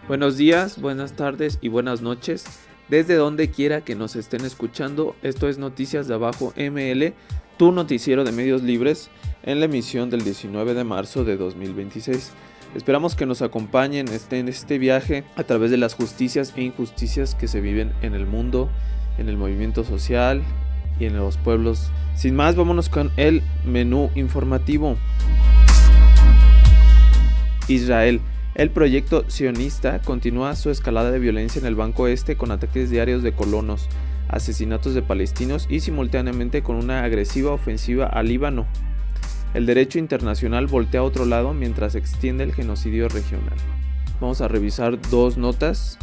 Buenos días, buenas tardes y buenas noches, desde donde quiera que nos estén escuchando. Esto es Noticias de Abajo ML, tu noticiero de medios libres, en la emisión del 19 de marzo de 2026. Esperamos que nos acompañen en este viaje a través de las justicias e injusticias que se viven en el mundo, en el movimiento social y en los pueblos. Sin más, vámonos con el menú informativo. Israel. El proyecto sionista continúa su escalada de violencia en el Banco Este con ataques diarios de colonos, asesinatos de palestinos y simultáneamente con una agresiva ofensiva al Líbano. El derecho internacional voltea a otro lado mientras se extiende el genocidio regional. Vamos a revisar dos notas.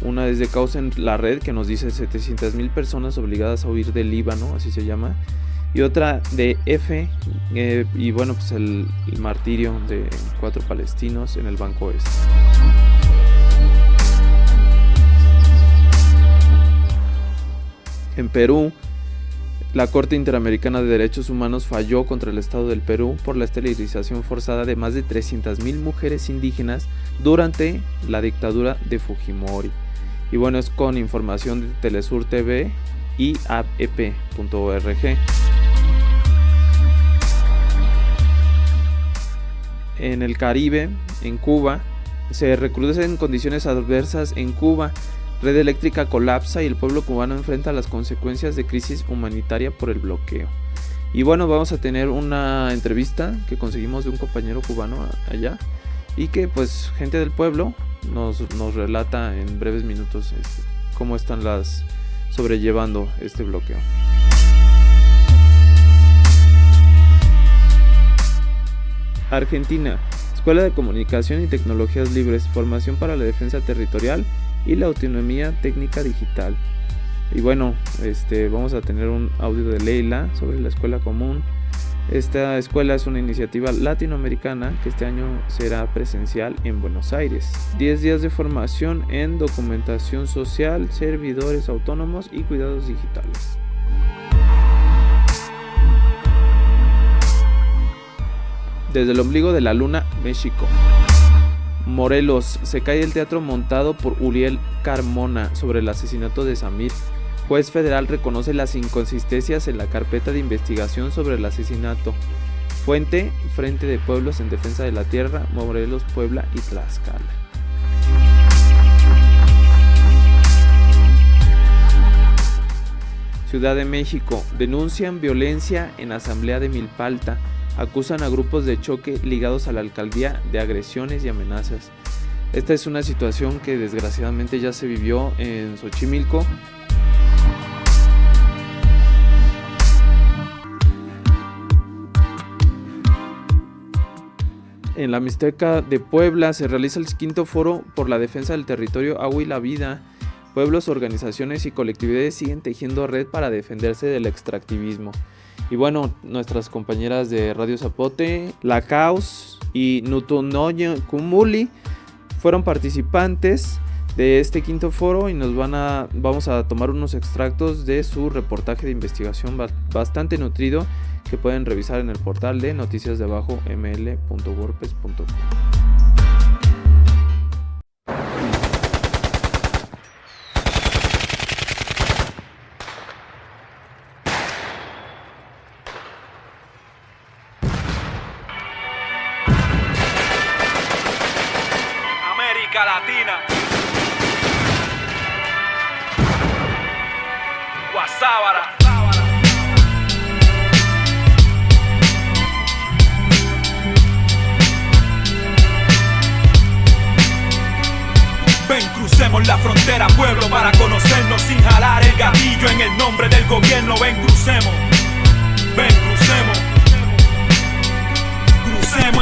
Una es de Causa en la Red, que nos dice 700,000 personas obligadas a huir del Líbano, así se llama. Y otra de F, el martirio de 4 palestinos en el Banco Este. En Perú, la Corte Interamericana de Derechos Humanos falló contra el Estado del Perú por la esterilización forzada de más de 300,000 mujeres indígenas durante la dictadura de Fujimori. Y bueno, es con información de Telesur TV y AEP.org. En el Caribe, en Cuba, se recrudecen condiciones adversas en Cuba. Red eléctrica colapsa y el pueblo cubano enfrenta las consecuencias de crisis humanitaria por el bloqueo. Y bueno, vamos a tener una entrevista que conseguimos de un compañero cubano allá y que pues gente del pueblo nos relata en breves minutos cómo están sobrellevando este bloqueo. Argentina, Escuela de Comunicación y Tecnologías Libres, formación para la defensa territorial y la autonomía técnica digital. Y bueno, vamos a tener un audio de Leila sobre la escuela común. Esta escuela es una iniciativa latinoamericana que este año será presencial en Buenos Aires. 10 días de formación en documentación social, servidores autónomos y cuidados digitales. Desde el ombligo de la luna, México. Morelos, se cae el teatro montado por Uriel Carmona sobre el asesinato de Samir. Juez federal reconoce las inconsistencias en la carpeta de investigación sobre el asesinato. Fuente, Frente de Pueblos en Defensa de la Tierra, Morelos, Puebla y Tlaxcala. Ciudad de México, denuncian violencia en asamblea de Milpalta. Acusan a grupos de choque ligados a la alcaldía de agresiones y amenazas. Esta es una situación que desgraciadamente ya se vivió en Xochimilco. En la Mixteca de Puebla se realiza el 5º foro por la defensa del territorio, agua y la vida. Pueblos, organizaciones y colectividades siguen tejiendo red para defenderse del extractivismo. Y bueno, nuestras compañeras de Radio Zapote, La Caos y Nutunoño Kumuli fueron participantes de este 5º foro y vamos a tomar unos extractos de su reportaje de investigación bastante nutrido que pueden revisar en el portal de noticiasdeabajoml.wordpress.com. Latina, Guasábara. Ven, crucemos la frontera, pueblo, para conocernos sin jalar el gatillo en el nombre del gobierno. Ven, crucemos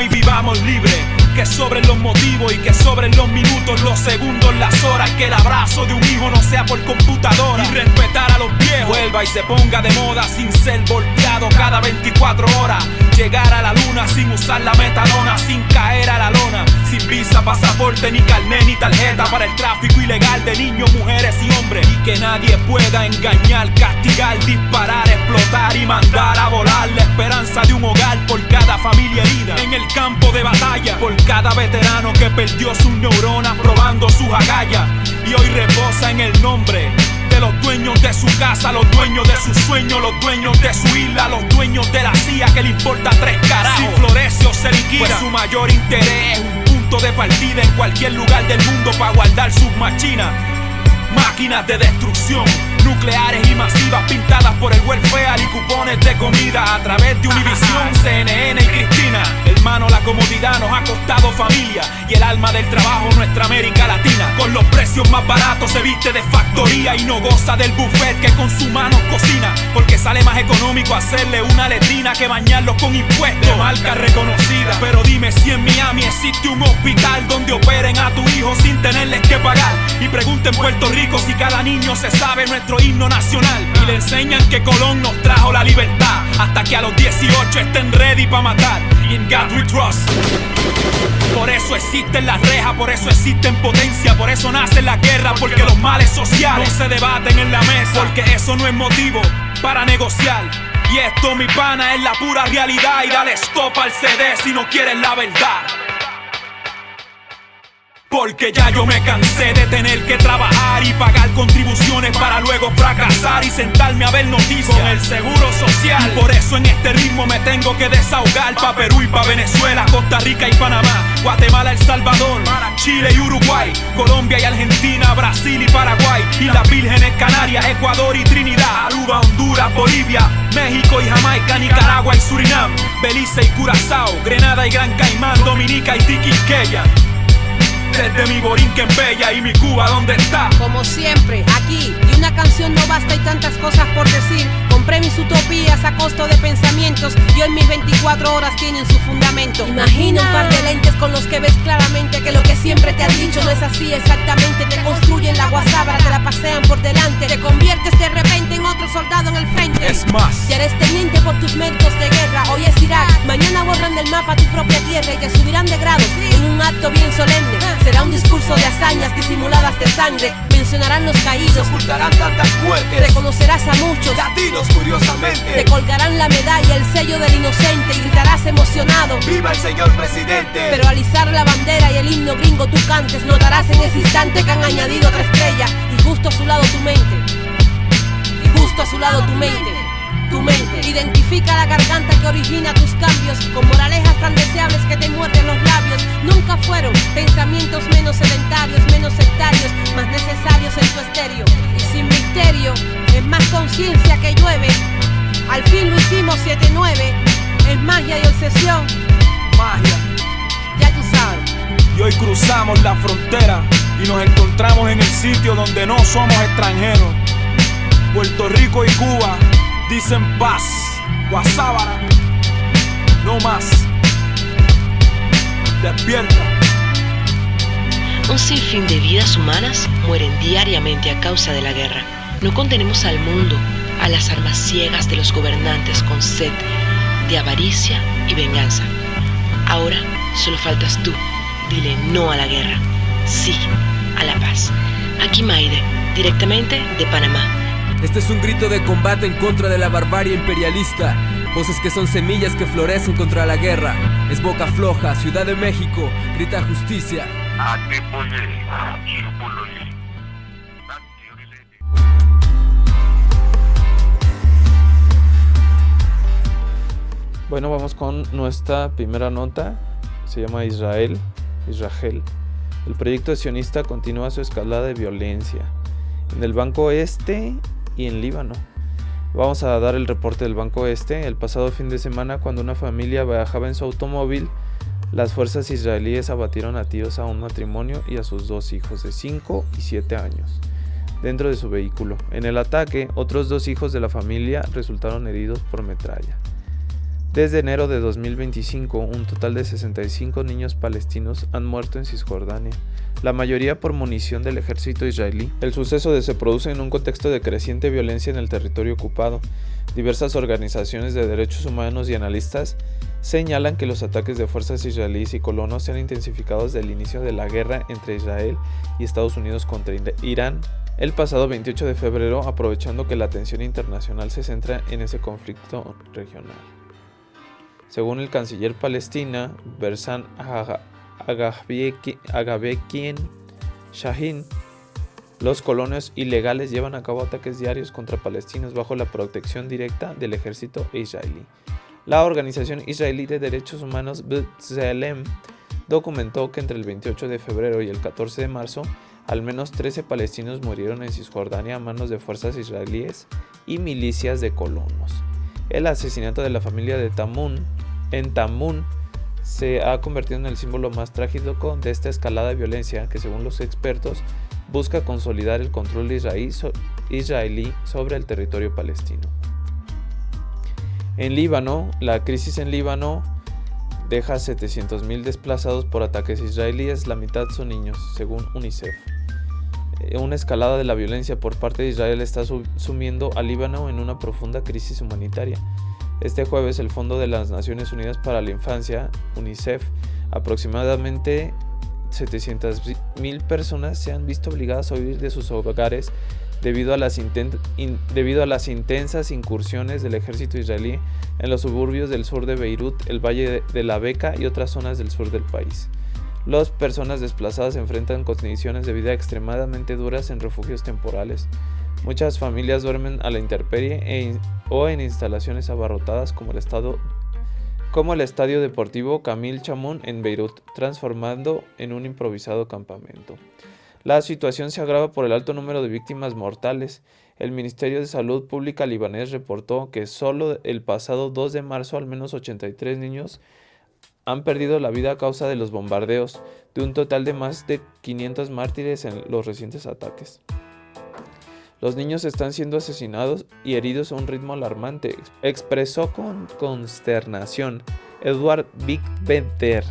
y vivamos libres. Que sobren los motivos y que sobren los minutos, los segundos, las horas. Que el abrazo de un hijo no sea por computadora. Y respetar a los viejos, vuelva y se ponga de moda sin ser volteado cada 24 horas. Llegar a la luna sin usar la metadona, sin caer a la lona, sin visa, pasaporte, ni carnet, ni tarjeta para el tráfico ilegal de niños, mujeres y hombres. Y que nadie pueda engañar, castigar, disparar, explotar y mandar a volar la esperanza de un hogar por cada familia herida en el campo de batalla, por cada veterano que perdió sus neuronas probando sus agallas y hoy reposa en el nombre de los dueños de su casa, los dueños de sus sueños, los dueños de su isla, los dueños de la CIA que le importa 3 carajos. Si florece o se liquida, pues su mayor interés es un punto de partida en cualquier lugar del mundo para guardar sus machinas. Máquinas de destrucción, nucleares y masivas pintadas por el welfare y cupones de comida a través de Univisión, CNN y Cristina. Hermano, la comodidad nos ha costado familia y el alma del trabajo nuestra América Latina. Con los precios más baratos se viste de factoría y no goza del buffet que con su mano cocina, porque sale más económico hacerle una letrina que bañarlos con impuestos de marca reconocida. Pero dime si en Miami existe un hospital donde operen a tu hijo sin tenerles que pagar. Y pregunta en Puerto Rico si cada niño se sabe nuestro himno nacional y le enseñan que Colón nos trajo la libertad hasta que a los 18 estén ready pa' matar. In God we trust. Por eso existen las rejas, por eso existen potencia, por eso nace la guerra, porque los males sociales no se debaten en la mesa, porque eso no es motivo para negociar. Y esto, mi pana, es la pura realidad. Y dale stop al CD si no quieres la verdad. Porque ya yo me cansé de tener que trabajar y pagar contribuciones para luego fracasar y sentarme a ver noticias con el seguro social. Y por eso en este ritmo me tengo que desahogar pa' Perú y pa' Venezuela, Costa Rica y Panamá, Guatemala, El Salvador, Chile y Uruguay, Colombia y Argentina, Brasil y Paraguay, y las Vírgenes Canarias, Ecuador y Trinidad, Aruba, Honduras, Bolivia, México y Jamaica, Nicaragua y Surinam, Belice y Curazao, Grenada y Gran Caimán, Dominica y Tiquisqueya. Desde mi Borinquen bella y mi Cuba, ¿dónde está? Como siempre, aquí, y una canción no basta y tantas cosas por decir. Compré mis utopías a costo de pensamientos y hoy mis 24 horas tienen su fundamento. Imagina un par de lentes con los que ves claramente que lo que siempre te han dicho no es así exactamente. Te construyen la guasábara, te la pasean por delante, te conviertes de repente en otro soldado en el frente. Es más, ya eres teniente por tus méritos de guerra. Hoy es Irak, mañana borran del mapa tu propia tierra y te subirán de grado en un acto bien solemne. Será un discurso de hazañas disimuladas de sangre. Mencionarán los caídos, ocultarán tantas muertes. Reconocerás a muchos latinos curiosamente. Te colgarán la medalla, el sello del inocente y gritarás emocionado: ¡viva el señor presidente! Pero al izar la bandera y el himno gringo tú cantes, notarás en ese instante que han añadido otra estrella. Y justo a su lado tu mente. Y justo a su lado tu mente. Tu mente identifica la garganta que origina tus cambios, con moralejas tan deseables que te muerden los labios. Nunca fueron pensamientos menos sedentarios, menos sectarios, más necesarios en tu estéreo. Y sin misterio, es más conciencia que llueve. Al fin lo hicimos 7-9, es magia y obsesión. magia. Ya tú sabes. Y hoy cruzamos la frontera y nos encontramos en el sitio donde no somos extranjeros. Puerto Rico y Cuba dicen paz, guasábara, no más. Despierta. Un sinfín de vidas humanas mueren diariamente a causa de la guerra. No condenemos al mundo a las armas ciegas de los gobernantes con sed de avaricia y venganza. Ahora solo faltas tú. Dile no a la guerra, sí a la paz. Aquí Maide, directamente de Panamá. Este es un grito de combate en contra de la barbarie imperialista. Voces que son semillas que florecen contra la guerra. Es Boca Floja, Ciudad de México, grita justicia. Bueno, vamos con nuestra primera nota. Se llama Israel. El proyecto sionista continúa su escalada de violencia en el Banco Este y en Líbano. Vamos a dar el reporte del Banco Este. El pasado fin de semana, cuando una familia viajaba en su automóvil, las fuerzas israelíes abatieron a tiros a un matrimonio y a sus 2 hijos de 5 y 7 años dentro de su vehículo. En el ataque, otros 2 hijos de la familia resultaron heridos por metralla. Desde enero de 2025, un total de 65 niños palestinos han muerto en Cisjordania, la mayoría por munición del ejército israelí. El suceso se produce en un contexto de creciente violencia en el territorio ocupado. Diversas organizaciones de derechos humanos y analistas señalan que los ataques de fuerzas israelíes y colonos se han intensificado desde el inicio de la guerra entre Israel y Estados Unidos contra Irán el pasado 28 de febrero, aprovechando que la atención internacional se centra en ese conflicto regional. Según el canciller palestina, Bassem Agabekian Shahin, los colonos ilegales llevan a cabo ataques diarios contra palestinos bajo la protección directa del ejército israelí. La organización israelí de derechos humanos B'Tselem documentó que entre el 28 de febrero y el 14 de marzo, al menos 13 palestinos murieron en Cisjordania a manos de fuerzas israelíes y milicias de colonos. El asesinato de la familia de Tamun se ha convertido en el símbolo más trágico de esta escalada de violencia que, según los expertos, busca consolidar el control israelí sobre el territorio palestino. En Líbano, la crisis en Líbano deja 700.000 desplazados por ataques israelíes, la mitad son niños, según UNICEF. Una escalada de la violencia por parte de Israel está sumiendo a Líbano en una profunda crisis humanitaria. Este jueves, el Fondo de las Naciones Unidas para la Infancia, UNICEF, aproximadamente 700.000 personas se han visto obligadas a huir de sus hogares debido a las intensas incursiones del ejército israelí en los suburbios del sur de Beirut, el Valle de la Beca y otras zonas del sur del país. Las personas desplazadas se enfrentan condiciones de vida extremadamente duras en refugios temporales. Muchas familias duermen a la intemperie o en instalaciones abarrotadas como el estadio deportivo Camil Chamoun en Beirut, transformando en un improvisado campamento. La situación se agrava por el alto número de víctimas mortales. El Ministerio de Salud Pública libanés reportó que solo el pasado 2 de marzo al menos 83 niños han perdido la vida a causa de los bombardeos, de un total de más de 500 mártires en los recientes ataques. Los niños están siendo asesinados y heridos a un ritmo alarmante, expresó con consternación Edward Bigbeder,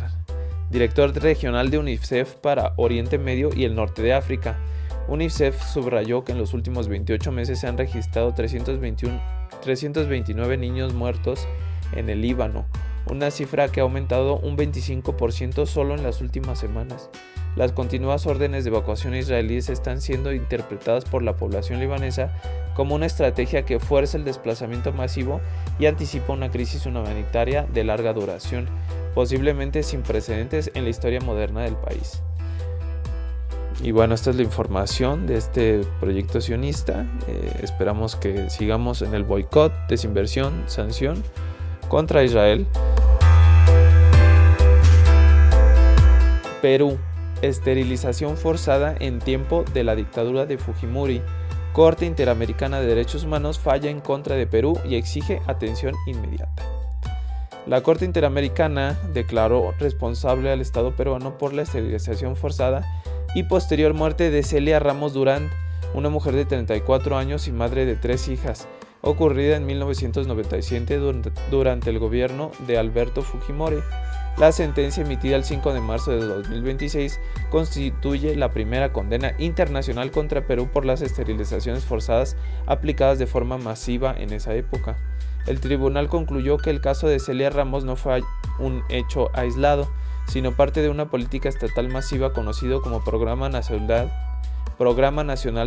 director regional de UNICEF para Oriente Medio y el Norte de África. UNICEF subrayó que en los últimos 28 meses se han registrado 329 niños muertos en el Líbano, una cifra que ha aumentado un 25% solo en las últimas semanas. Las continuas órdenes de evacuación israelíes están siendo interpretadas por la población libanesa como una estrategia que fuerza el desplazamiento masivo y anticipa una crisis humanitaria de larga duración, posiblemente sin precedentes en la historia moderna del país. Y bueno, esta es la información de este proyecto sionista. Esperamos que sigamos en el boicot, desinversión, sanción contra Israel. Perú. Esterilización forzada en tiempo de la dictadura de Fujimori. Corte Interamericana de Derechos Humanos falla en contra de Perú y exige atención inmediata. La Corte Interamericana declaró responsable al Estado peruano por la esterilización forzada y posterior muerte de Celia Ramos Durán, una mujer de 34 años y madre de 3 hijas, ocurrida en 1997 durante el gobierno de Alberto Fujimori. La sentencia emitida el 5 de marzo de 2026 constituye la primera condena internacional contra Perú por las esterilizaciones forzadas aplicadas de forma masiva en esa época. El tribunal concluyó que el caso de Celia Ramos no fue un hecho aislado, sino parte de una política estatal masiva conocido como Programa Nacional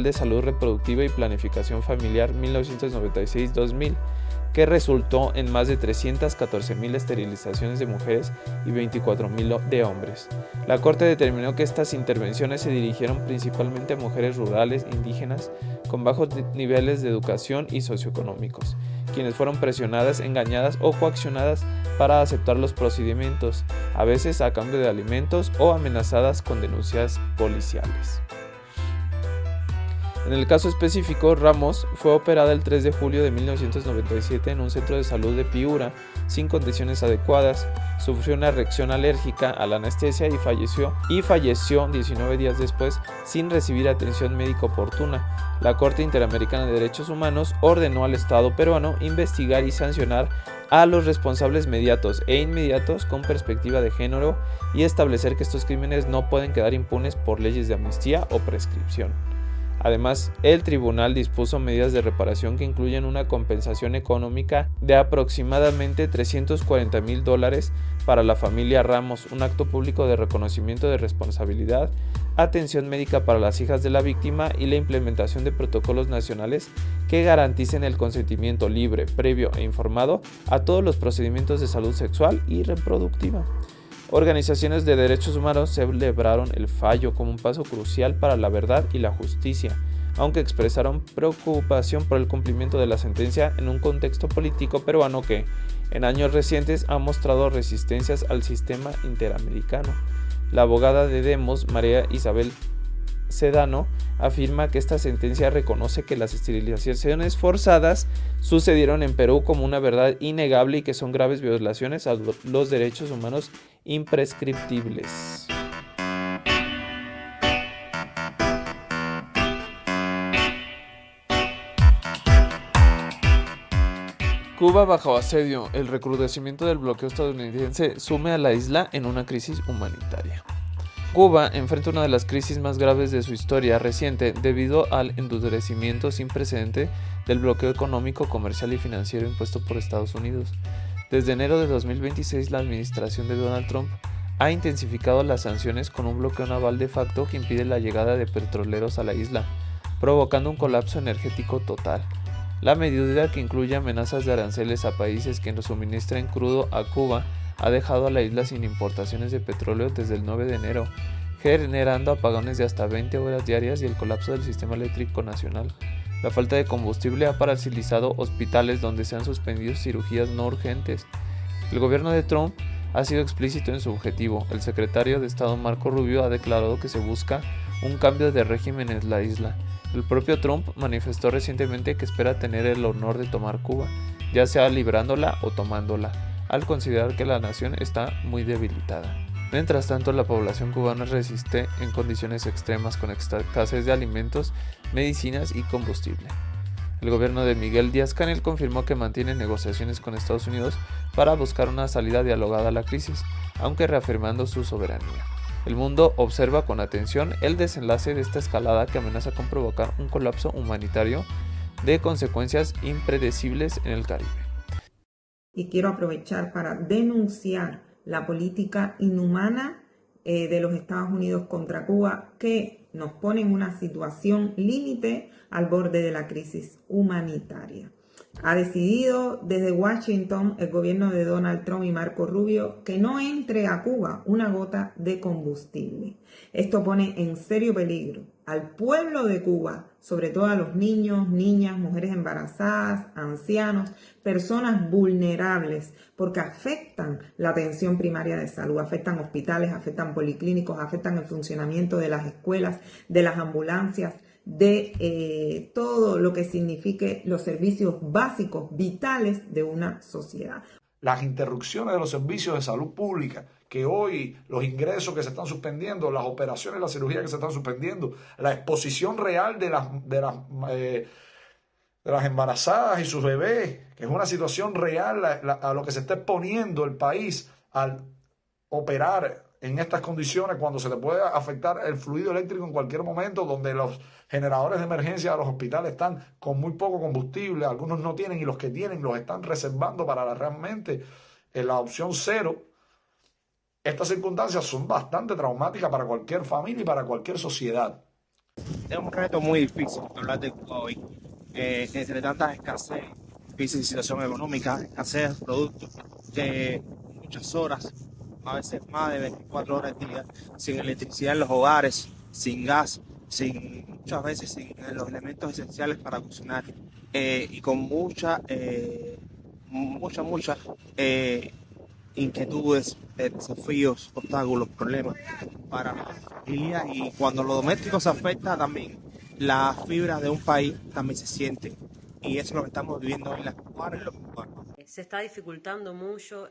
de Salud Reproductiva y Planificación Familiar 1996-2000, que resultó en más de 314.000 esterilizaciones de mujeres y 24.000 de hombres. La Corte determinó que estas intervenciones se dirigieron principalmente a mujeres rurales, indígenas, con bajos niveles de educación y socioeconómicos, quienes fueron presionadas, engañadas o coaccionadas para aceptar los procedimientos, a veces a cambio de alimentos o amenazadas con denuncias policiales. En el caso específico, Ramos fue operada el 3 de julio de 1997 en un centro de salud de Piura sin condiciones adecuadas, sufrió una reacción alérgica a la anestesia y falleció 19 días después sin recibir atención médica oportuna. La Corte Interamericana de Derechos Humanos ordenó al Estado peruano investigar y sancionar a los responsables mediatos e inmediatos con perspectiva de género y establecer que estos crímenes no pueden quedar impunes por leyes de amnistía o prescripción. Además, el tribunal dispuso medidas de reparación que incluyen una compensación económica de aproximadamente $340,000 para la familia Ramos, un acto público de reconocimiento de responsabilidad, atención médica para las hijas de la víctima y la implementación de protocolos nacionales que garanticen el consentimiento libre, previo e informado a todos los procedimientos de salud sexual y reproductiva. Organizaciones de derechos humanos celebraron el fallo como un paso crucial para la verdad y la justicia, aunque expresaron preocupación por el cumplimiento de la sentencia en un contexto político peruano que, en años recientes, ha mostrado resistencias al sistema interamericano. La abogada de Demos, María Isabel Sedano, afirma que esta sentencia reconoce que las esterilizaciones forzadas sucedieron en Perú como una verdad innegable y que son graves violaciones a los derechos humanos imprescriptibles. Cuba bajo asedio. El recrudecimiento del bloqueo estadounidense sume a la isla en una crisis humanitaria. Cuba enfrenta una de las crisis más graves de su historia reciente debido al endurecimiento sin precedente del bloqueo económico, comercial y financiero impuesto por Estados Unidos. Desde enero de 2026, la administración de Donald Trump ha intensificado las sanciones con un bloqueo naval de facto que impide la llegada de petroleros a la isla, provocando un colapso energético total. La medida, que incluye amenazas de aranceles a países que nos suministren crudo a Cuba, ha dejado a la isla sin importaciones de petróleo desde el 9 de enero, generando apagones de hasta 20 horas diarias y el colapso del sistema eléctrico nacional. La falta de combustible ha paralizado hospitales donde se han suspendido cirugías no urgentes. El gobierno de Trump ha sido explícito en su objetivo. El secretario de Estado Marco Rubio ha declarado que se busca un cambio de régimen en la isla. El propio Trump manifestó recientemente que espera tener el honor de tomar Cuba, ya sea librándola o tomándola, al considerar que la nación está muy debilitada. Mientras tanto, la población cubana resiste en condiciones extremas con escasez de alimentos, medicinas y combustible. El gobierno de Miguel Díaz-Canel confirmó que mantiene negociaciones con Estados Unidos para buscar una salida dialogada a la crisis, aunque reafirmando su soberanía. El mundo observa con atención el desenlace de esta escalada que amenaza con provocar un colapso humanitario de consecuencias impredecibles en el Caribe. Y quiero aprovechar para denunciar la política inhumana de los Estados Unidos contra Cuba, que nos pone en una situación límite al borde de la crisis humanitaria. Ha decidido desde Washington el gobierno de Donald Trump y Marco Rubio que no entre a Cuba una gota de combustible. Esto pone en serio peligro al pueblo de Cuba, sobre todo a los niños, niñas, mujeres embarazadas, ancianos, personas vulnerables, porque afectan la atención primaria de salud, afectan hospitales, afectan policlínicos, afectan el funcionamiento de las escuelas, de las ambulancias, de todo lo que signifique los servicios básicos, vitales de una sociedad. Las interrupciones de los servicios de salud pública, que hoy los ingresos que se están suspendiendo, las operaciones, las cirugías que se están suspendiendo, la exposición real de las embarazadas y sus bebés, que es una situación real a lo que se está exponiendo el país al operar en estas condiciones, cuando se le puede afectar el fluido eléctrico en cualquier momento, donde los generadores de emergencia de los hospitales están con muy poco combustible, algunos no tienen y los que tienen los están reservando para realmente la opción cero. Estas circunstancias son bastante traumáticas para cualquier familia y para cualquier sociedad. Es un reto muy difícil hablar de Cuba hoy, entre tanta escasez, difícil situación económica, escasez de productos, de muchas horas, a veces más de 24 horas al día, sin electricidad en los hogares, sin gas, muchas veces sin los elementos esenciales para cocinar, y con muchas inquietudes, desafíos, obstáculos, problemas para la familia, y cuando lo doméstico se afecta también la fibra de un país también se siente. Y eso es lo que estamos viviendo en las cubanas y los cubanos. Se está dificultando mucho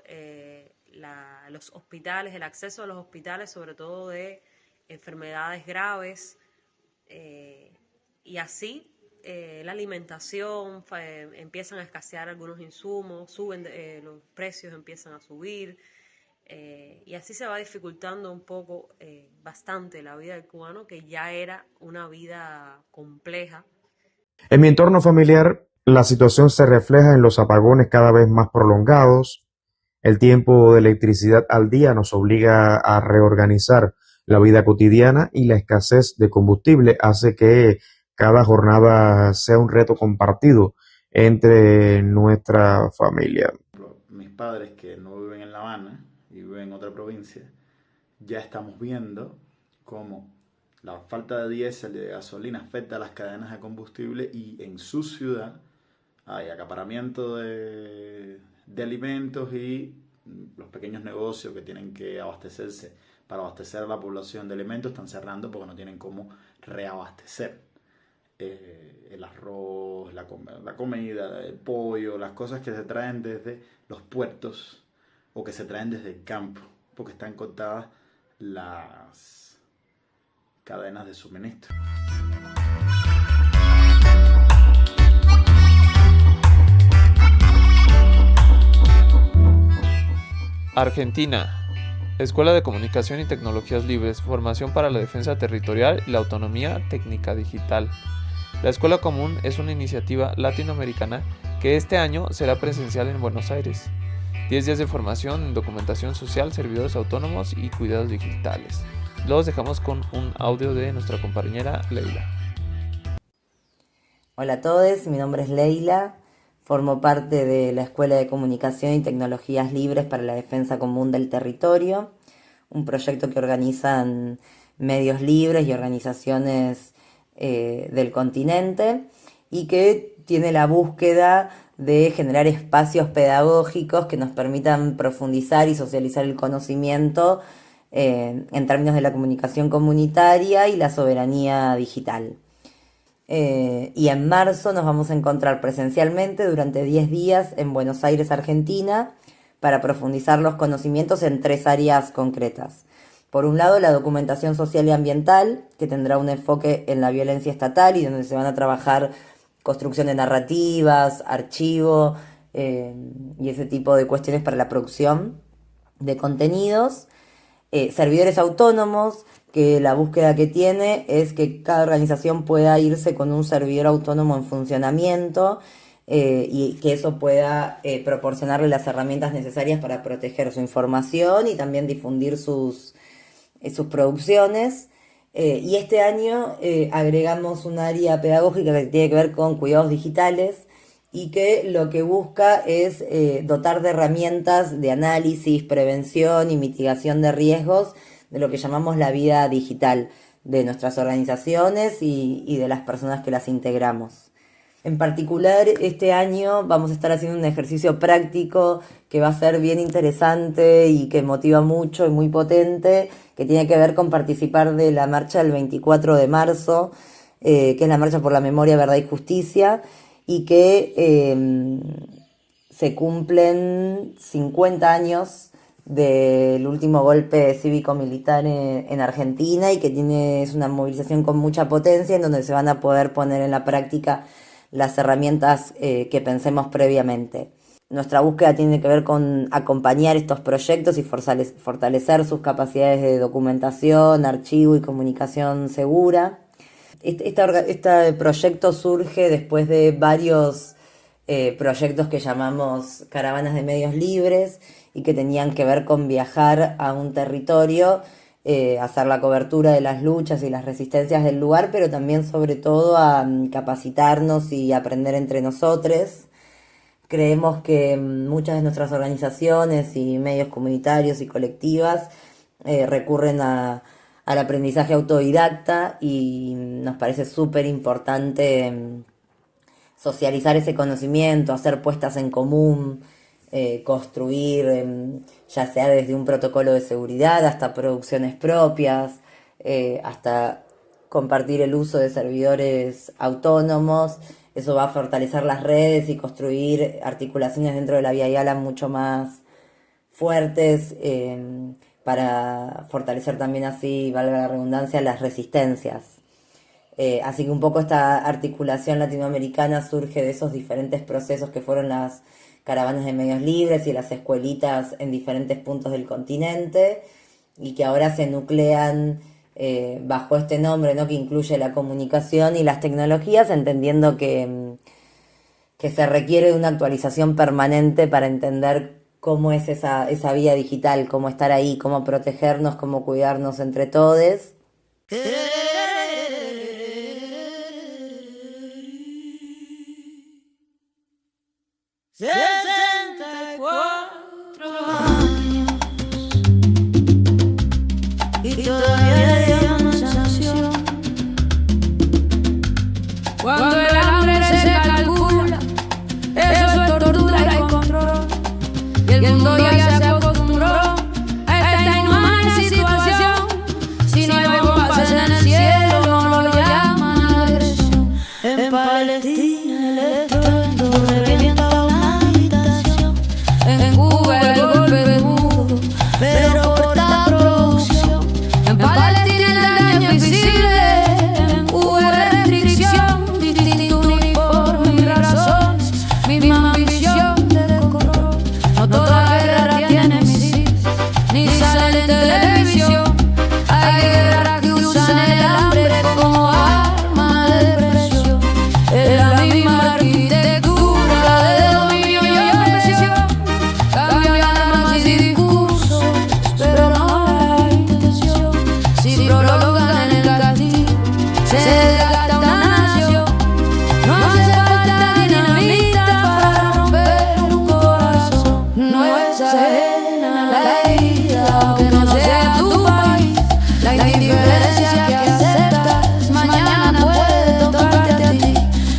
los hospitales, el acceso a los hospitales, sobre todo de enfermedades graves, y así la alimentación, empiezan a escasear algunos insumos, suben, los precios empiezan a subir, y así se va dificultando un poco, bastante la vida del cubano, que ya era una vida compleja. En mi entorno familiar, la situación se refleja en los apagones cada vez más prolongados. El tiempo de electricidad al día nos obliga a reorganizar la vida cotidiana y la escasez de combustible hace que cada jornada sea un reto compartido entre nuestra familia. Mis padres, que no viven en La Habana y viven en otra provincia, ya estamos viendo cómo la falta de diésel y de gasolina afecta a las cadenas de combustible, y en su ciudad hay acaparamiento de alimentos, y los pequeños negocios que tienen que abastecerse para abastecer a la población de alimentos están cerrando porque no tienen cómo reabastecer. El arroz, la comida, el pollo, las cosas que se traen desde los puertos o que se traen desde el campo, porque están cortadas las cadenas de suministro. Argentina. Escuela de Comunicación y Tecnologías Libres, formación para la defensa territorial y la autonomía técnica digital. La Escuela Común es una iniciativa latinoamericana que este año será presencial en Buenos Aires. 10 días de formación en documentación social, servidores autónomos y cuidados digitales. Los dejamos con un audio de nuestra compañera Leila. Hola a todos, mi nombre es Leila, formo parte de la Escuela de Comunicación y Tecnologías Libres para la Defensa Común del Territorio, un proyecto que organizan medios libres y organizaciones del continente, y que tiene la búsqueda de generar espacios pedagógicos que nos permitan profundizar y socializar el conocimiento en términos de la comunicación comunitaria y la soberanía digital. Y en marzo nos vamos a encontrar presencialmente durante 10 días en Buenos Aires, Argentina, para profundizar los conocimientos en 3 áreas concretas. Por un lado, la documentación social y ambiental, que tendrá un enfoque en la violencia estatal y donde se van a trabajar construcción de narrativas, archivo y ese tipo de cuestiones para la producción de contenidos. Servidores autónomos, que la búsqueda que tiene es que cada organización pueda irse con un servidor autónomo en funcionamiento y que eso pueda proporcionarle las herramientas necesarias para proteger su información y también difundir sus producciones. Y este año agregamos un área pedagógica que tiene que ver con cuidados digitales y que lo que busca es dotar de herramientas de análisis, prevención y mitigación de riesgos de lo que llamamos la vida digital de nuestras organizaciones y de las personas que las integramos. En particular, este año vamos a estar haciendo un ejercicio práctico que va a ser bien interesante y que motiva mucho y muy potente, que tiene que ver con participar de la marcha del 24 de marzo, que es la Marcha por la Memoria, Verdad y Justicia, y que se cumplen 50 años del último golpe cívico-militar en Argentina, y que es una movilización con mucha potencia en donde se van a poder poner en la práctica las herramientas que pensemos previamente. Nuestra búsqueda tiene que ver con acompañar estos proyectos y fortalecer sus capacidades de documentación, archivo y comunicación segura. Este proyecto surge después de varios proyectos que llamamos caravanas de medios libres y que tenían que ver con viajar a un territorio, hacer la cobertura de las luchas y las resistencias del lugar, pero también sobre todo a capacitarnos y aprender entre nosotros. Creemos que muchas de nuestras organizaciones y medios comunitarios y colectivas recurren al aprendizaje autodidacta, y nos parece súper importante socializar ese conocimiento, hacer puestas en común, construir, ya sea desde un protocolo de seguridad hasta producciones propias, hasta compartir el uso de servidores autónomos. Eso va a fortalecer las redes y construir articulaciones dentro de la Vía Yala mucho más fuertes, para fortalecer también así, valga la redundancia, las resistencias. Así que un poco esta articulación latinoamericana surge de esos diferentes procesos que fueron las caravanas de medios libres y las escuelitas en diferentes puntos del continente, y que ahora se nuclean bajo este nombre, ¿no?, que incluye la comunicación y las tecnologías, entendiendo que se requiere de una actualización permanente para entender cómo es esa vía digital, cómo estar ahí, cómo protegernos, cómo cuidarnos entre todos. 64 años y todavía hay una sanción. Cuando el hambre se calcula, eso es tortura y control. Y el mundo ya se acostumbró a esta inhumana situación. Si no hay bombas en el cielo, no lo llaman agresión. En Palestina el estruendo revienta una habitación. En Cuba el golpe de mudo, pero corta producción. En Palestina el daño es visible, en Cuba restricción. Distinto uniforme y razones, misma ambición de decoro. No toda guerra tiene misiles, ni sale en televisión. Hay guerras que usan el hambre como arma de presión. Es la misma arquitectura de dominio y opresión. Cambian armas y discursos, pero no la intención. Si prolongan el castigo, se desgasta una nación. No hace falta dinamita para romper un corazón. No es ajena la herida, aunque no sea tu país. La indiferencia que aceptas mañana puede tocarte a ti.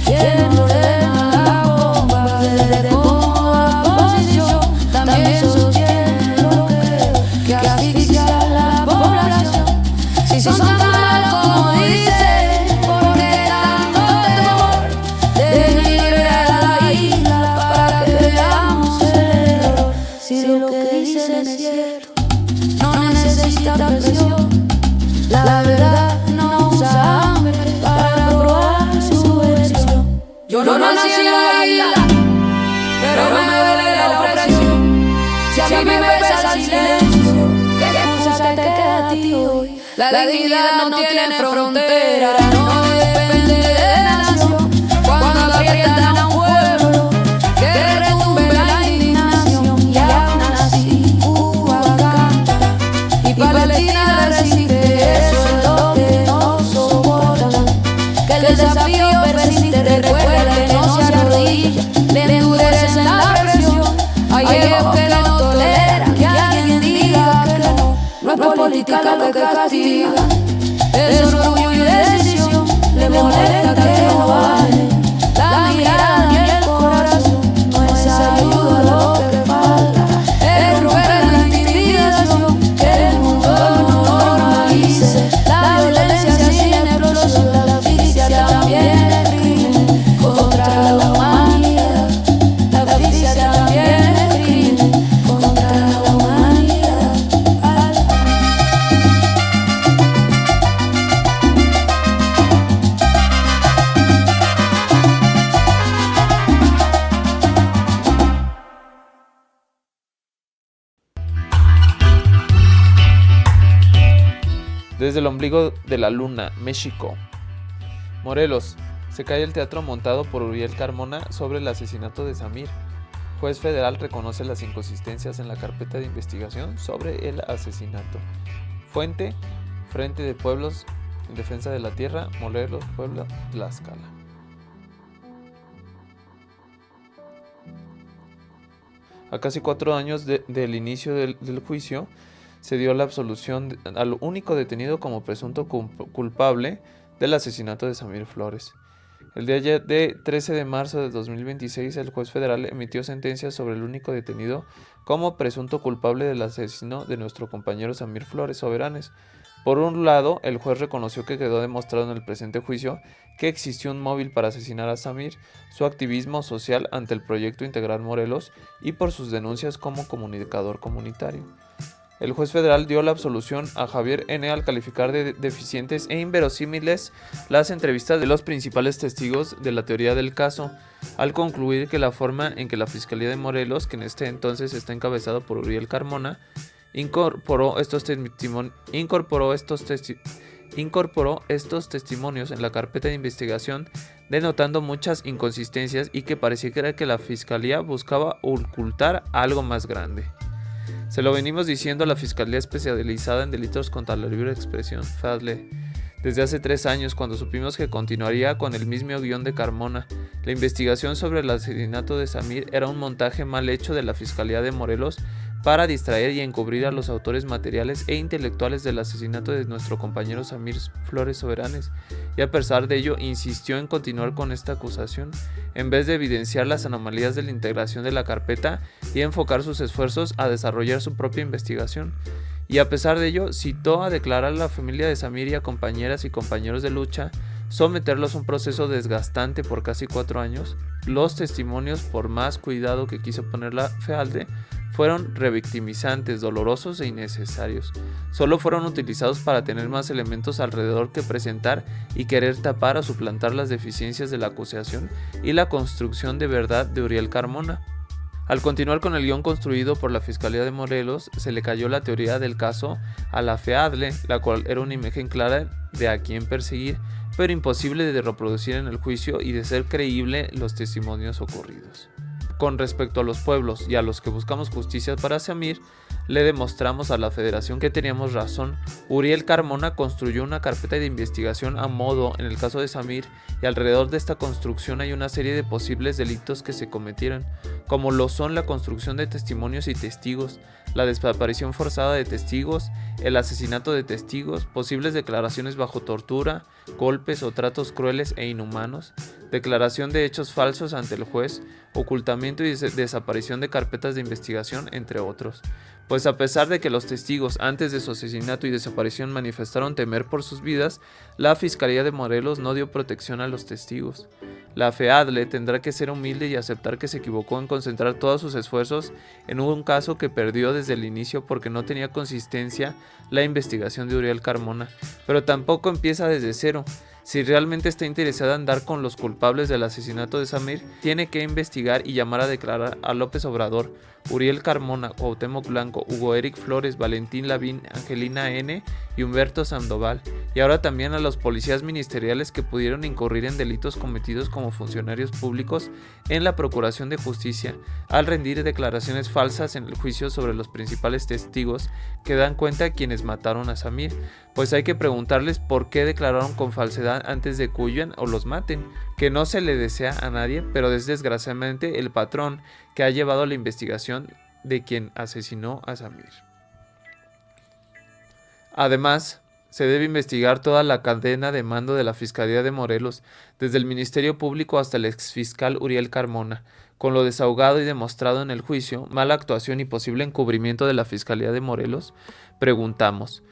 Quien ordena la bomba desde cómoda posición también sostiene lo que asfixia a la población. Si son tan malos como dicen, ¿por qué tanto temor? Dejen libre a la isla para que veamos el error. Si lo que dicen es cierto, no necesita presión. La verdad no usa hambre para probar su versión. Yo no nací en la isla, pero me duele la opresión. Si a mí me pesa el silencio, ¿qué excusa te queda a ti hoy? La dignidad no tiene frontera, no depende de nación. Cuando aprietan a un pueblo, que retumbe la indignación. Y aún así Cuba canta y Palestina resiste. Eso es lo que no soportan, que el desafío persiste. Recuerda que no se arrodilla, le endurecen la presión. Hay ego que no tolera que alguien diga que no. No es política lo que castiga, es orgullo y decisión. Le molesta que no vale la mirada ni el corazón. No es ayuda lo que falta, es romper la intimidación. Que el mundo no normalice la violencia sin explosión. La asfixia también es crimen contra la humanidad. La asfixia también es crimen contra la humanidad. Desde el ombligo de la luna, México. Morelos. Se cae el teatro montado por Uriel Carmona sobre el asesinato de Samir. Juez federal reconoce las inconsistencias en la carpeta de investigación sobre el asesinato. Fuente: Frente de Pueblos en Defensa de la Tierra, Morelos, Puebla, Tlaxcala. A casi 4 años del inicio del juicio, se dio la absolución al único detenido como presunto culpable del asesinato de Samir Flores. El día de 13 de marzo de 2026, el juez federal emitió sentencia sobre el único detenido como presunto culpable del asesino de nuestro compañero Samir Flores Soberanes, Por un lado, el juez reconoció que quedó demostrado en el presente juicio que existió un móvil para asesinar a Samir, su activismo social ante el proyecto Integral Morelos y por sus denuncias como comunicador comunitario. El juez federal dio la absolución a Javier N. al calificar de deficientes e inverosímiles las entrevistas de los principales testigos de la teoría del caso, al concluir que la forma en que la Fiscalía de Morelos, que en este entonces está encabezado por Uriel Carmona, incorporó estos testimonios en la carpeta de investigación, denotando muchas inconsistencias y que pareciera que la Fiscalía buscaba ocultar algo más grande. Se lo venimos diciendo a la Fiscalía Especializada en Delitos contra la Libre Expresión, FADLE, desde hace 3 años, cuando supimos que continuaría con el mismo guión de Carmona. La investigación sobre el asesinato de Samir era un montaje mal hecho de la Fiscalía de Morelos para distraer y encubrir a los autores materiales e intelectuales del asesinato de nuestro compañero Samir Flores Soberanes, y a pesar de ello insistió en continuar con esta acusación, en vez de evidenciar las anomalías de la integración de la carpeta y enfocar sus esfuerzos a desarrollar su propia investigación. Y a pesar de ello, citó a declarar a la familia de Samir y a compañeras y compañeros de lucha, someterlos a un proceso desgastante por casi 4 años. Los testimonios, por más cuidado que quiso poner la FEALDE, fueron revictimizantes, dolorosos e innecesarios. Solo fueron utilizados para tener más elementos alrededor que presentar y querer tapar o suplantar las deficiencias de la acusación y la construcción de verdad de Uriel Carmona. Al continuar con el guión construido por la Fiscalía de Morelos, se le cayó la teoría del caso a la FEADLE, la cual era una imagen clara de a quién perseguir, pero imposible de reproducir en el juicio y de ser creíble los testimonios ocurridos. Con respecto a los pueblos y a los que buscamos justicia para Samir, le demostramos a la Federación que teníamos razón. Uriel Carmona construyó una carpeta de investigación a modo en el caso de Samir, y alrededor de esta construcción hay una serie de posibles delitos que se cometieron, como lo son la construcción de testimonios y testigos, la desaparición forzada de testigos, el asesinato de testigos, posibles declaraciones bajo tortura, golpes o tratos crueles e inhumanos, declaración de hechos falsos ante el juez, ocultamiento y desaparición de carpetas de investigación, entre otros. Pues a pesar de que los testigos antes de su asesinato y desaparición manifestaron temer por sus vidas, la Fiscalía de Morelos no dio protección a los testigos. La FEADLE tendrá que ser humilde y aceptar que se equivocó en concentrar todos sus esfuerzos en un caso que perdió desde el inicio porque no tenía consistencia la investigación de Uriel Carmona, pero tampoco empieza desde cero. Si realmente está interesada en dar con los culpables del asesinato de Samir, tiene que investigar y llamar a declarar a López Obrador, Uriel Carmona, Cuauhtémoc Blanco, Hugo Eric Flores, Valentín Lavín, Angelina N. y Humberto Sandoval, y ahora también a los policías ministeriales que pudieron incurrir en delitos cometidos como funcionarios públicos en la Procuración de Justicia, al rendir declaraciones falsas en el juicio sobre los principales testigos que dan cuenta a quienes mataron a Samir, pues hay que preguntarles por qué declararon con falsedad antes de que huyan o los maten, que no se le desea a nadie, pero es desgraciadamente el patrón que ha llevado a la investigación de quien asesinó a Samir. Además, se debe investigar toda la cadena de mando de la Fiscalía de Morelos, desde el Ministerio Público hasta el exfiscal Uriel Carmona. Con lo desahogado y demostrado en el juicio, mala actuación y posible encubrimiento de la Fiscalía de Morelos, preguntamos: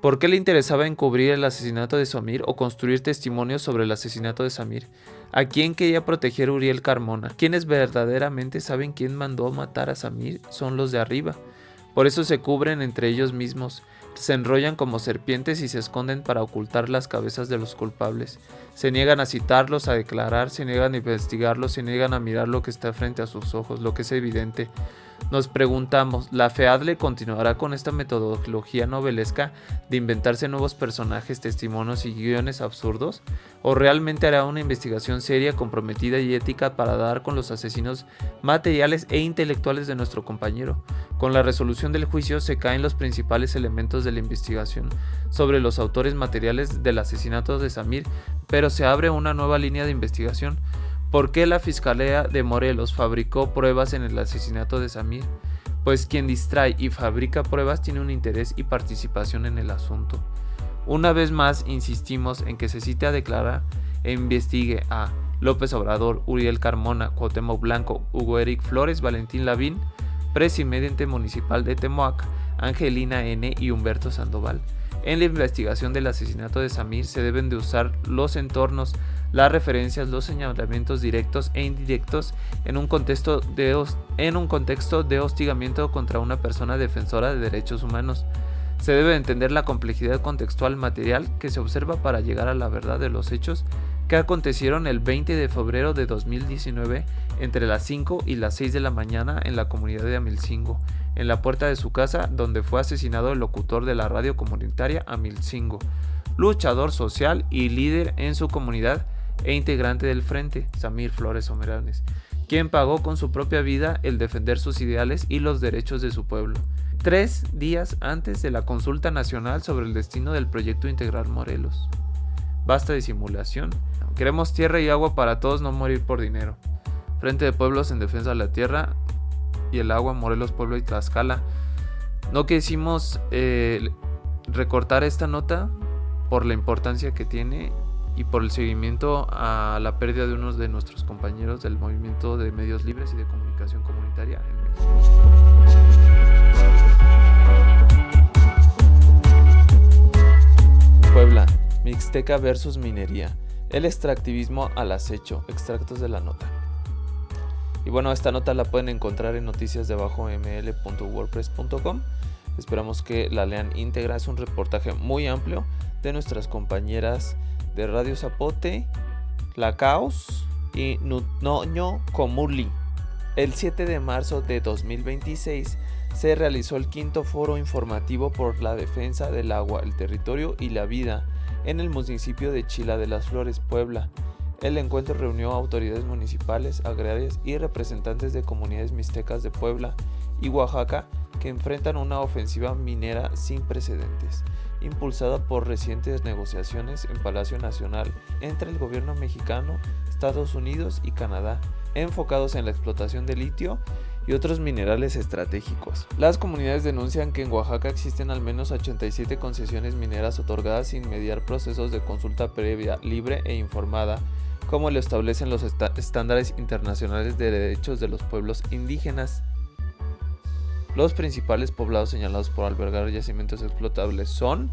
¿por qué le interesaba encubrir el asesinato de Samir o construir testimonios sobre el asesinato de Samir? ¿A quién quería proteger Uriel Carmona? Quienes verdaderamente saben quién mandó matar a Samir son los de arriba. Por eso se cubren entre ellos mismos, se enrollan como serpientes y se esconden para ocultar las cabezas de los culpables. Se niegan a citarlos, a declarar, se niegan a investigarlos, se niegan a mirar lo que está frente a sus ojos, lo que es evidente. Nos preguntamos, ¿la FEADLE continuará con esta metodología novelesca de inventarse nuevos personajes, testimonios y guiones absurdos? ¿O realmente hará una investigación seria, comprometida y ética para dar con los asesinos materiales e intelectuales de nuestro compañero? Con la resolución del juicio se caen los principales elementos de la investigación sobre los autores materiales del asesinato de Samir, pero se abre una nueva línea de investigación. ¿Por qué la Fiscalía de Morelos fabricó pruebas en el asesinato de Samir? Pues quien distrae y fabrica pruebas tiene un interés y participación en el asunto. Una vez más insistimos en que se cite a declarar e investigue a López Obrador, Uriel Carmona, Cuauhtémoc Blanco, Hugo Eric Flores, Valentín Lavín, presidente municipal de Temoac, Angelina N. y Humberto Sandoval. En la investigación del asesinato de Samir se deben de usar los entornos, las referencias, los señalamientos directos e indirectos en un contexto de hostigamiento contra una persona defensora de derechos humanos. Se debe entender la complejidad contextual material que se observa para llegar a la verdad de los hechos que acontecieron el 20 de febrero de 2019 entre las 5 y las 6 de la mañana en la comunidad de Amilcingo, en la puerta de su casa donde fue asesinado el locutor de la radio comunitaria Amilcingo, luchador social y líder en su comunidad e integrante del Frente, Samir Flores Someranes, quien pagó con su propia vida el defender sus ideales y los derechos de su pueblo. 3 días antes de la consulta nacional sobre el destino del proyecto Integral Morelos. Basta de simulación. Queremos tierra y agua para todos, no morir por dinero. Frente de Pueblos en defensa de la tierra y el agua, Morelos, Puebla y Tlaxcala. No quisimos recortar esta nota por la importancia que tiene y por el seguimiento a la pérdida de uno de nuestros compañeros del movimiento de medios libres y de comunicación comunitaria en México. Puebla, Mixteca versus minería, el extractivismo al acecho, extractos de la nota. Y bueno, esta nota la pueden encontrar en noticiasdebajoml.wordpress.com. Esperamos que la lean íntegra, es un reportaje muy amplio de nuestras compañeras de Radio Zapote, La Caos y Nutnoño Comuli. El 7 de marzo de 2026 se realizó el 5º foro informativo por la defensa del agua, el territorio y la vida en el municipio de Chila de las Flores, Puebla. El encuentro reunió a autoridades municipales, agrarias y representantes de comunidades mixtecas de Puebla y Oaxaca que enfrentan una ofensiva minera sin precedentes, impulsada por recientes negociaciones en Palacio Nacional entre el gobierno mexicano, Estados Unidos y Canadá, enfocados en la explotación de litio y otros minerales estratégicos. Las comunidades denuncian que en Oaxaca existen al menos 87 concesiones mineras otorgadas sin mediar procesos de consulta previa, libre e informada, como lo establecen los estándares internacionales de derechos de los pueblos indígenas. Los principales poblados señalados por albergar yacimientos explotables son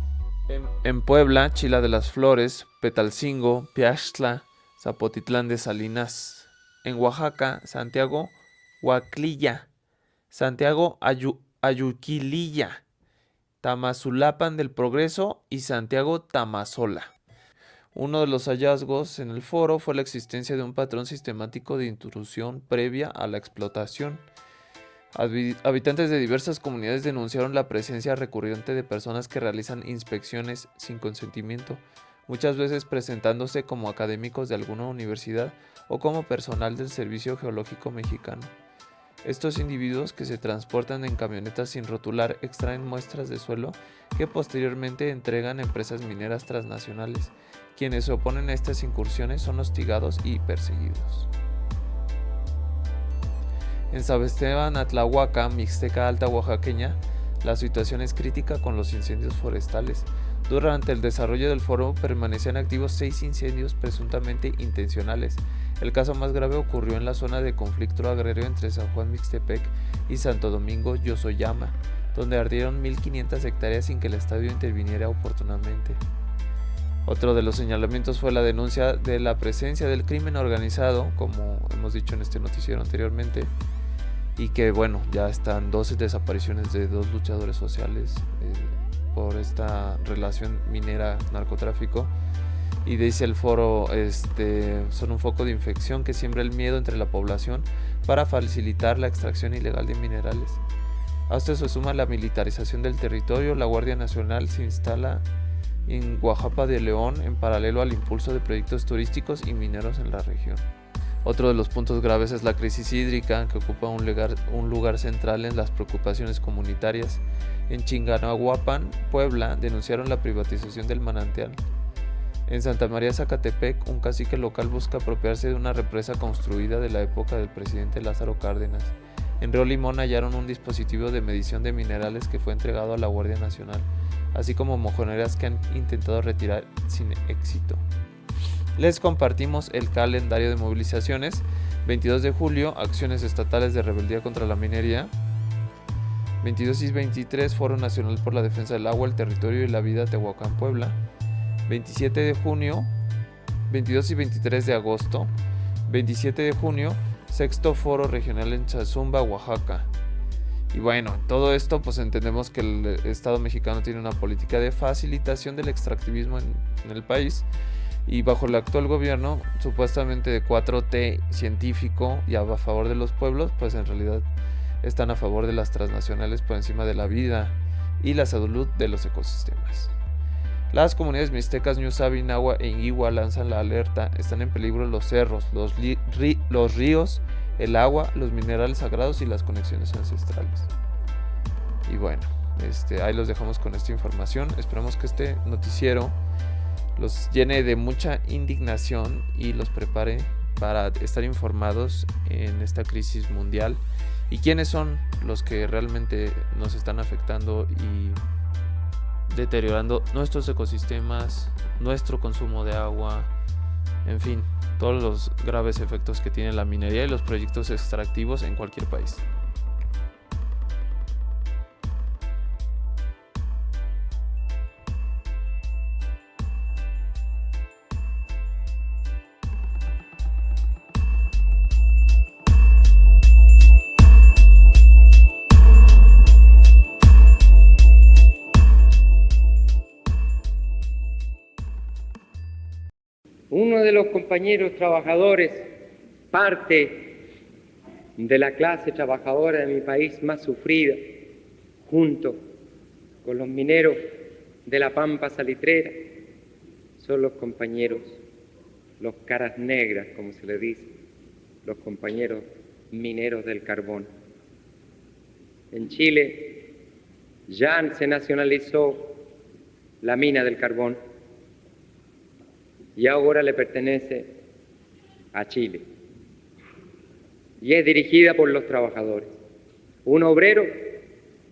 en Puebla, Chila de las Flores, Petalcingo, Piaxtla, Zapotitlán de Salinas. En Oaxaca, Santiago Huaclilla, Santiago Ayuquililla, Tamazulapan del Progreso y Santiago Tamazola. Uno de los hallazgos en el foro fue la existencia de un patrón sistemático de intrusión previa a la explotación. Habitantes de diversas comunidades denunciaron la presencia recurrente de personas que realizan inspecciones sin consentimiento, muchas veces presentándose como académicos de alguna universidad o como personal del Servicio Geológico Mexicano. Estos individuos, que se transportan en camionetas sin rotular, extraen muestras de suelo que posteriormente entregan a empresas mineras transnacionales. Quienes se oponen a estas incursiones son hostigados y perseguidos. En Sabesteban, Atlahuaca, Mixteca Alta oaxaqueña, la situación es crítica con los incendios forestales. Durante el desarrollo del foro permanecían activos 6 incendios presuntamente intencionales. El caso más grave ocurrió en la zona de conflicto agrario entre San Juan Mixtepec y Santo Domingo Yosoyama, donde ardieron 1.500 hectáreas sin que el Estado interviniera oportunamente. Otro de los señalamientos fue la denuncia de la presencia del crimen organizado, como hemos dicho en este noticiero anteriormente, y que bueno, ya están 12 desapariciones de 2 luchadores sociales por esta relación minera-narcotráfico. Y dice el foro, son un foco de infección que siembra el miedo entre la población para facilitar la extracción ilegal de minerales. A esto se suma la militarización del territorio. La Guardia Nacional se instala en Oaxaca de León en paralelo al impulso de proyectos turísticos y mineros en la región. Otro de los puntos graves es la crisis hídrica, que ocupa un lugar central en las preocupaciones comunitarias. En Chinganahuapan, Puebla, denunciaron la privatización del manantial. En Santa María Zacatepec, un cacique local busca apropiarse de una represa construida de la época del presidente Lázaro Cárdenas. En Río Limón hallaron un dispositivo de medición de minerales que fue entregado a la Guardia Nacional, así como mojoneras que han intentado retirar sin éxito. Les compartimos el calendario de movilizaciones. 22 de julio, acciones estatales de rebeldía contra la minería. 22 y 23, Foro Nacional por la Defensa del Agua, el Territorio y la Vida, Tehuacán, Puebla. 27 de junio, 22 y 23 de agosto. 27 de junio, Sexto Foro Regional en Chazumba, Oaxaca. Y bueno, todo esto pues entendemos que el Estado mexicano tiene una política de facilitación del extractivismo en el país, y bajo el actual gobierno supuestamente de 4T científico y a favor de los pueblos, pues en realidad están a favor de las transnacionales por encima de la vida y la salud de los ecosistemas. Las comunidades mixtecas Ñusabi, Nahua e Inguihua lanzan la alerta: están en peligro los cerros, los ríos, el agua, los minerales sagrados y las conexiones ancestrales. Y bueno, ahí los dejamos con esta información. Esperamos que este noticiero los llene de mucha indignación y los prepare para estar informados en esta crisis mundial y quiénes son los que realmente nos están afectando y deteriorando nuestros ecosistemas, nuestro consumo de agua, en fin, todos los graves efectos que tiene la minería y los proyectos extractivos en cualquier país. Uno de los compañeros trabajadores, parte de la clase trabajadora de mi país más sufrida, junto con los mineros de la Pampa Salitrera, son los compañeros, los caras negras, como se le dice, los compañeros mineros del carbón. En Chile ya se nacionalizó la mina del carbón y ahora le pertenece a Chile y es dirigida por los trabajadores. Un obrero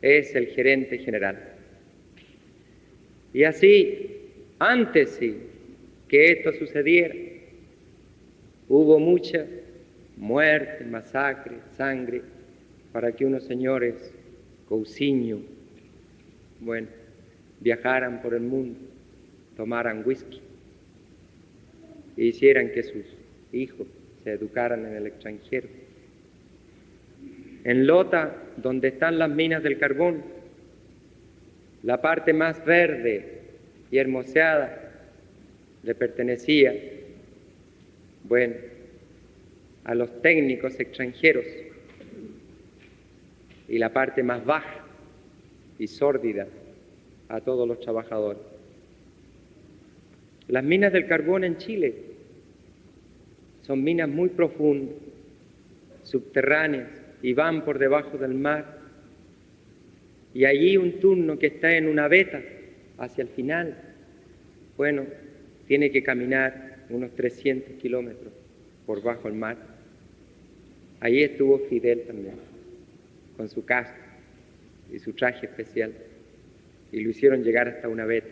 es el gerente general. Y así, antes sí que esto sucediera, hubo mucha muerte, masacre, sangre, para que unos señores Cousiño, viajaran por el mundo, tomaran whisky e hicieran que sus hijos se educaran en el extranjero. En Lota, donde están las minas del carbón, la parte más verde y hermoseada le pertenecía, a los técnicos extranjeros, y la parte más baja y sórdida a todos los trabajadores. Las minas del carbón en Chile son minas muy profundas, subterráneas, y van por debajo del mar. Y allí un turno que está en una veta hacia el final, tiene que caminar unos 300 kilómetros por bajo el mar. Allí estuvo Fidel también, con su casco y su traje especial, y lo hicieron llegar hasta una veta.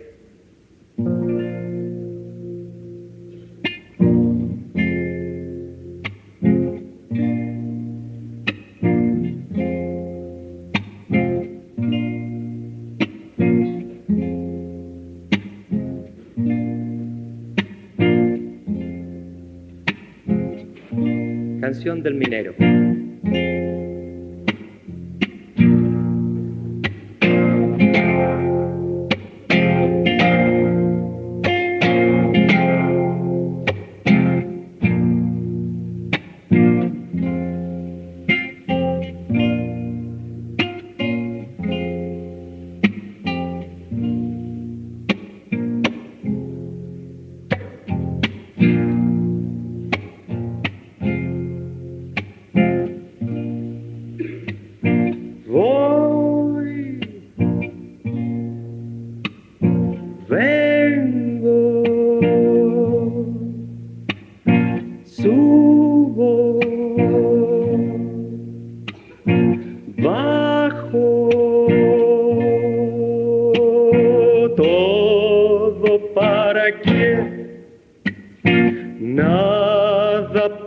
Canción del minero.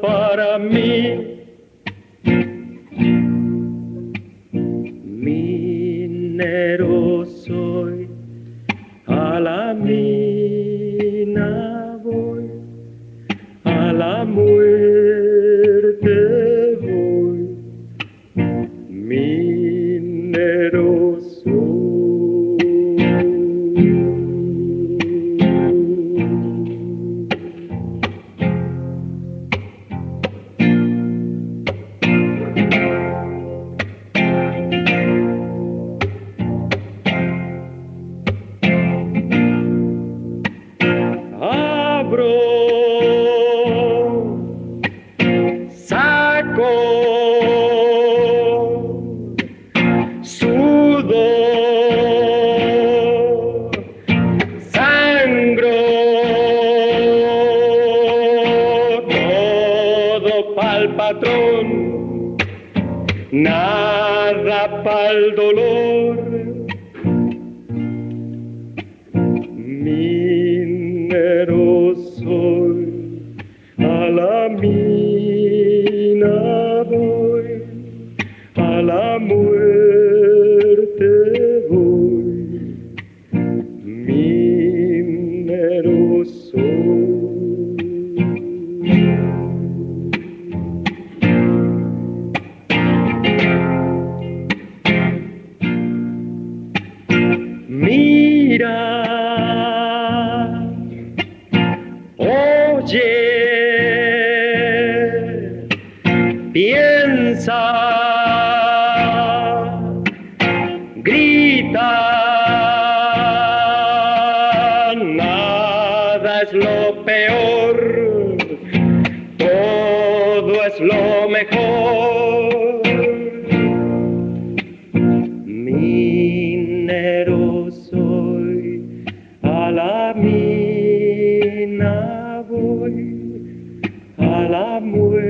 Para mí, mi la muerte voy, minero soy. Nada pa'l dolor, minero soy, a la mina voy, a la muerte voy, minero soy. Mira, oye, piensa, grita, nada es lo peor, todo es lo mejor. Minero soy, a la mina voy, a la muerte